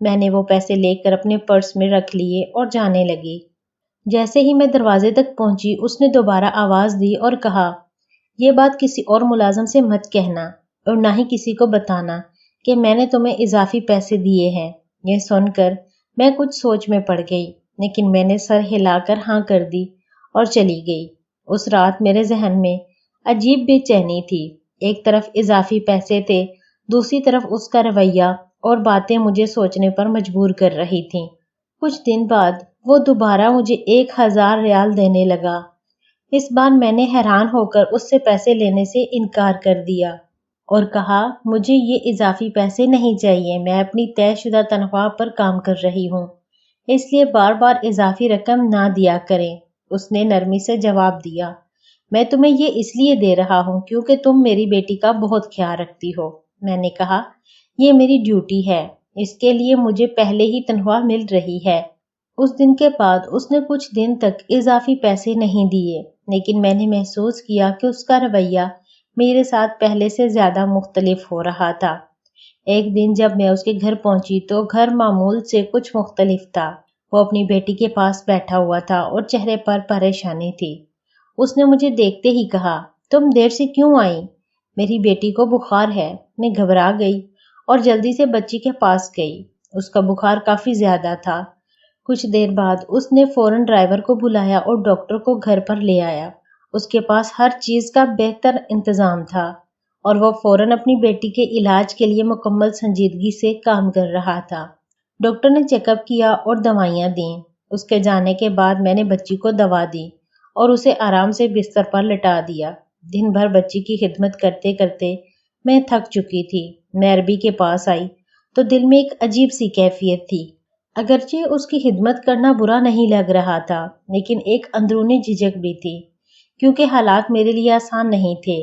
میں نے وہ پیسے لے کر اپنے پرس میں رکھ لیے اور جانے لگی۔ جیسے ہی میں دروازے تک پہنچی اس نے دوبارہ آواز دی اور کہا، یہ بات کسی اور ملازم سے مت کہنا اور نہ ہی کسی کو بتانا کہ میں نے تمہیں اضافی پیسے دیے ہیں۔ یہ سن کر میں کچھ سوچ میں پڑ گئی، لیکن میں نے سر ہلا کر ہاں کر دی اور چلی گئی۔ اس رات میرے ذہن میں عجیب بے چینی تھی۔ ایک طرف اضافی پیسے تھے، دوسری طرف اس کا رویہ اور باتیں مجھے سوچنے پر مجبور کر رہی تھیں۔ کچھ دن بعد وہ دوبارہ مجھے 1000 ریال دینے لگا۔ اس بار میں نے حیران ہو کر اس سے پیسے لینے سے انکار کر دیا اور کہا، مجھے یہ اضافی پیسے نہیں چاہیے، میں اپنی طے شدہ تنخواہ پر کام کر رہی ہوں، اس لیے بار بار اضافی رقم نہ دیا کریں۔ اس نے نرمی سے جواب دیا، میں تمہیں یہ اس لیے دے رہا ہوں کیونکہ تم میری بیٹی کا بہت خیال رکھتی ہو۔ میں نے کہا، یہ میری ڈیوٹی ہے، اس کے لیے مجھے پہلے ہی تنخواہ مل رہی ہے۔ اس دن کے بعد اس نے کچھ دن تک اضافی پیسے نہیں دیے، لیکن میں نے محسوس کیا کہ اس کا رویہ میرے ساتھ پہلے سے زیادہ مختلف ہو رہا تھا۔ ایک دن جب میں اس کے گھر پہنچی تو گھر معمول سے کچھ مختلف تھا۔ وہ اپنی بیٹی کے پاس بیٹھا ہوا تھا اور چہرے پر پریشانی تھی۔ اس نے مجھے دیکھتے ہی کہا، تم دیر سے کیوں آئی؟ میری بیٹی کو بخار ہے۔ میں گھبرا گئی اور جلدی سے بچی کے پاس گئی۔ اس کا بخار کافی زیادہ تھا۔ کچھ دیر بعد اس نے فوراً ڈرائیور کو بلایا اور ڈاکٹر کو گھر پر لے آیا۔ اس کے پاس ہر چیز کا بہتر انتظام تھا اور وہ فوراً اپنی بیٹی کے علاج کے لیے مکمل سنجیدگی سے کام کر رہا تھا۔ ڈاکٹر نے چیک اپ کیا اور دوائیاں دیں۔ اس کے جانے کے بعد میں نے بچی کو دوا دی اور اسے آرام سے بستر پر لٹا دیا۔ دن بھر بچی کی خدمت کرتے کرتے میں تھک چکی تھی۔ میں عربی کے پاس آئی تو دل میں ایک عجیب سی کیفیت تھی۔ اگرچہ اس کی خدمت کرنا برا نہیں لگ رہا تھا، لیکن ایک اندرونی جھجک بھی تھی کیونکہ حالات میرے لیے آسان نہیں تھے۔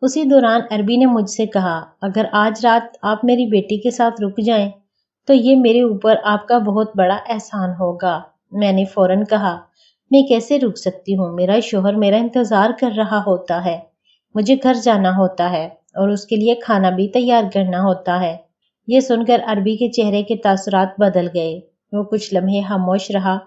اسی دوران عربی نے مجھ سے کہا، اگر آج رات آپ میری بیٹی کے ساتھ رک جائیں تو یہ میرے اوپر آپ کا بہت بڑا احسان ہوگا۔ میں نے فوراً کہا، میں کیسے رک سکتی ہوں؟ میرا شوہر میرا انتظار کر رہا ہوتا ہے، مجھے گھر جانا ہوتا ہے اور اس کے لیے کھانا بھی تیار کرنا ہوتا ہے۔ یہ سن کر عربی کے چہرے کے تاثرات بدل گئے۔ وہ کچھ لمحے خاموش رہا،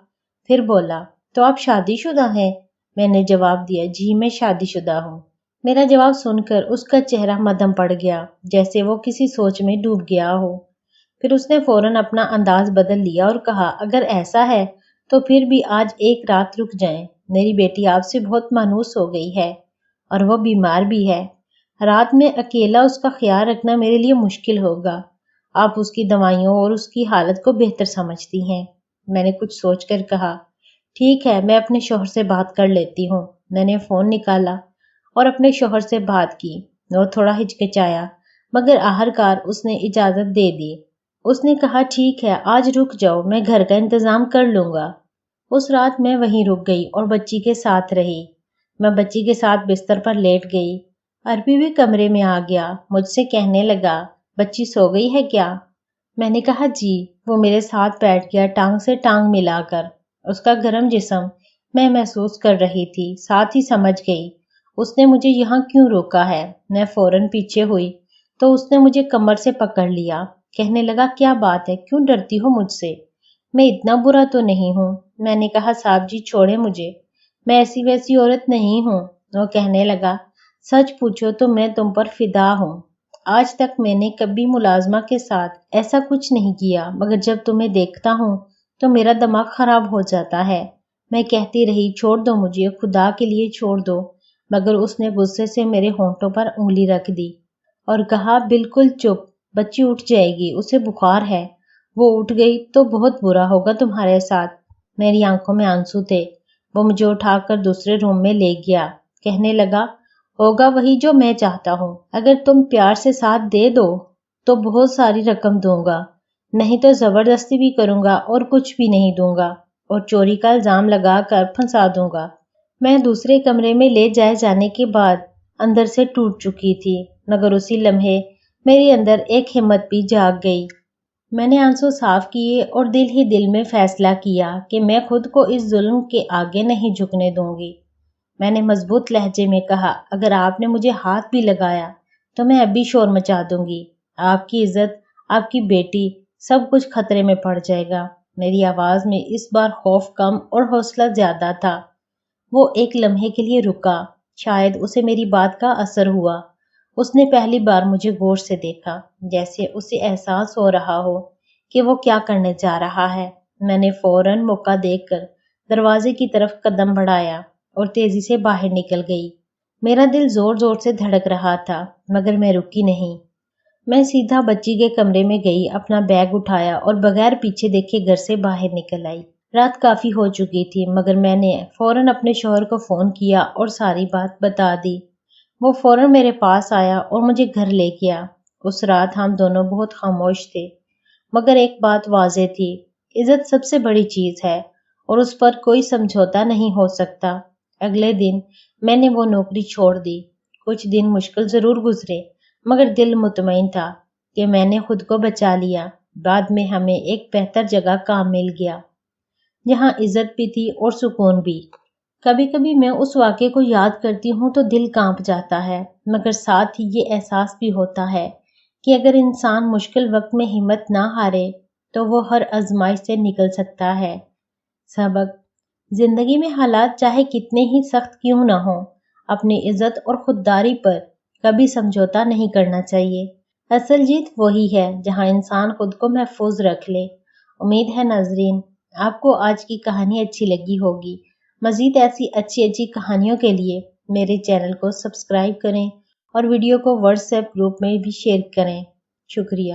پھر بولا، تو آپ شادی شدہ ہیں؟ میں نے جواب دیا، جی میں شادی شدہ ہوں۔ میرا جواب سن کر اس کا چہرہ مدھم پڑ گیا، جیسے وہ کسی سوچ میں ڈوب گیا ہو۔ پھر اس نے فوراً اپنا انداز بدل لیا اور کہا، اگر ایسا ہے تو پھر بھی آج ایک رات رک جائیں۔ میری بیٹی آپ سے بہت مانوس ہو گئی ہے اور وہ بیمار بھی ہے۔ رات میں اکیلا اس کا خیال رکھنا میرے لیے مشکل ہوگا۔ آپ اس کی دوائیوں اور اس کی حالت کو بہتر سمجھتی ہیں۔ میں نے کچھ سوچ کر کہا، ٹھیک ہے، میں اپنے شوہر سے بات کر لیتی ہوں۔ میں نے فون نکالا اور اپنے شوہر سے بات کی۔ وہ تھوڑا ہچکچایا مگر آخرکار اس نے اجازت دے دی۔ اس نے کہا، ٹھیک ہے، آج رک جاؤ، میں گھر کا انتظام کر لوں گا۔ اس رات میں وہیں رک گئی اور بچی کے ساتھ رہی۔ میں بچی کے ساتھ بستر پر لیٹ گئی۔ عربی بھی کمرے میں آ گیا، مجھ سے کہنے لگا، بچی سو گئی ہے کیا؟ میں نے کہا، جی۔ وہ میرے ساتھ بیٹھ گیا، ٹانگ سے ٹانگ ملا کر۔ اس کا گرم جسم میں محسوس کر رہی تھی، ساتھ ہی سمجھ گئی اس نے مجھے یہاں کیوں روکا ہے۔ میں فوراً پیچھے ہوئی تو اس نے مجھے کمر سے پکڑ لیا، کہنے لگا، کیا بات ہے، کیوں ڈرتی ہو مجھ سے؟ میں اتنا برا تو نہیں ہوں۔ میں نے کہا، صاحب جی چھوڑے مجھے، میں ایسی ویسی عورت نہیں ہوں۔ وہ کہنے لگا، سچ پوچھو تو میں تم پر فدا ہوں۔ آج تک میں نے کبھی ملازمہ کے ساتھ ایسا کچھ نہیں کیا، مگر جب تمہیں دیکھتا ہوں تو میرا دماغ خراب ہو جاتا ہے۔ میں کہتی رہی، چھوڑ دو مجھے، خدا کے لیے چھوڑ دو، مگر اس نے غصے سے میرے ہونٹوں پر انگلی رکھ دی اور کہا، بالکل چپ، بچی اٹھ جائے گی، اسے بخار ہے، وہ اٹھ گئی تو بہت برا ہوگا تمہارے ساتھ۔ میری آنکھوں میں آنسو تھے۔ وہ مجھے اٹھا کر دوسرے روم میں لے گیا، کہنے لگا، ہوگا وہی جو میں چاہتا ہوں، اگر تم پیار سے ساتھ دے دو تو بہت ساری رقم دوں گا، نہیں تو زبردستی بھی کروں گا اور کچھ بھی نہیں دوں گا اور چوری کا الزام لگا کر پھنسا دوں گا۔ میں دوسرے کمرے میں لے جائے جانے کے بعد اندر سے ٹوٹ چکی تھی، مگر اسی لمحے میرے اندر ایک ہمت بھی جاگ گئی۔ میں نے آنسو صاف کیے اور دل ہی دل میں فیصلہ کیا کہ میں خود کو اس ظلم کے آگے نہیں جھکنے دوں گی۔ میں نے مضبوط لہجے میں کہا، اگر آپ نے مجھے ہاتھ بھی لگایا تو میں اب بھی شور مچا دوں گی۔ آپ کی عزت، آپ کی بیٹی، سب کچھ خطرے میں پڑ جائے گا۔ میری آواز میں اس بار خوف کم اور حوصلہ زیادہ تھا۔ وہ ایک لمحے کے لیے رکا، شاید اسے میری بات کا اثر ہوا۔ اس نے پہلی بار مجھے غور سے دیکھا، جیسے اسے احساس ہو رہا ہو کہ وہ کیا کرنے جا رہا ہے۔ میں نے فوراً موقع دیکھ کر دروازے کی طرف قدم بڑھایا اور تیزی سے باہر نکل گئی۔ میرا دل زور زور سے دھڑک رہا تھا، مگر میں رکی نہیں۔ میں سیدھا بچی کے کمرے میں گئی، اپنا بیگ اٹھایا اور بغیر پیچھے دیکھے گھر سے باہر نکل آئی۔ رات کافی ہو چکی تھی، مگر میں نے فوراً اپنے شوہر کو فون کیا اور ساری بات بتا دی۔ وہ فوراً میرے پاس آیا اور مجھے گھر لے گیا۔ اس رات ہم دونوں بہت خاموش تھے، مگر ایک بات واضح تھی، عزت سب سے بڑی چیز ہے اور اس پر کوئی سمجھوتا نہیں ہو سکتا۔ اگلے دن میں نے وہ نوکری چھوڑ دی۔ کچھ دن مشکل ضرور گزرے، مگر دل مطمئن تھا کہ میں نے خود کو بچا لیا۔ بعد میں ہمیں ایک بہتر جگہ کام مل گیا، جہاں عزت بھی تھی اور سکون بھی۔ کبھی کبھی میں اس واقعے کو یاد کرتی ہوں تو دل کانپ جاتا ہے، مگر ساتھ ہی یہ احساس بھی ہوتا ہے کہ اگر انسان مشکل وقت میں ہمت نہ ہارے تو وہ ہر آزمائش سے نکل سکتا ہے۔ سبق: زندگی میں حالات چاہے کتنے ہی سخت کیوں نہ ہوں، اپنی عزت اور خودداری پر کبھی سمجھوتا نہیں کرنا چاہیے۔ اصل جیت وہی ہے جہاں انسان خود کو محفوظ رکھ لے۔ امید ہے ناظرین آپ کو آج کی کہانی اچھی لگی ہوگی۔ مزید ایسی اچھی کہانیوں کے لیے میرے چینل کو سبسکرائب کریں اور ویڈیو کو واٹس ایپ گروپ میں بھی شیئر کریں۔ شکریہ۔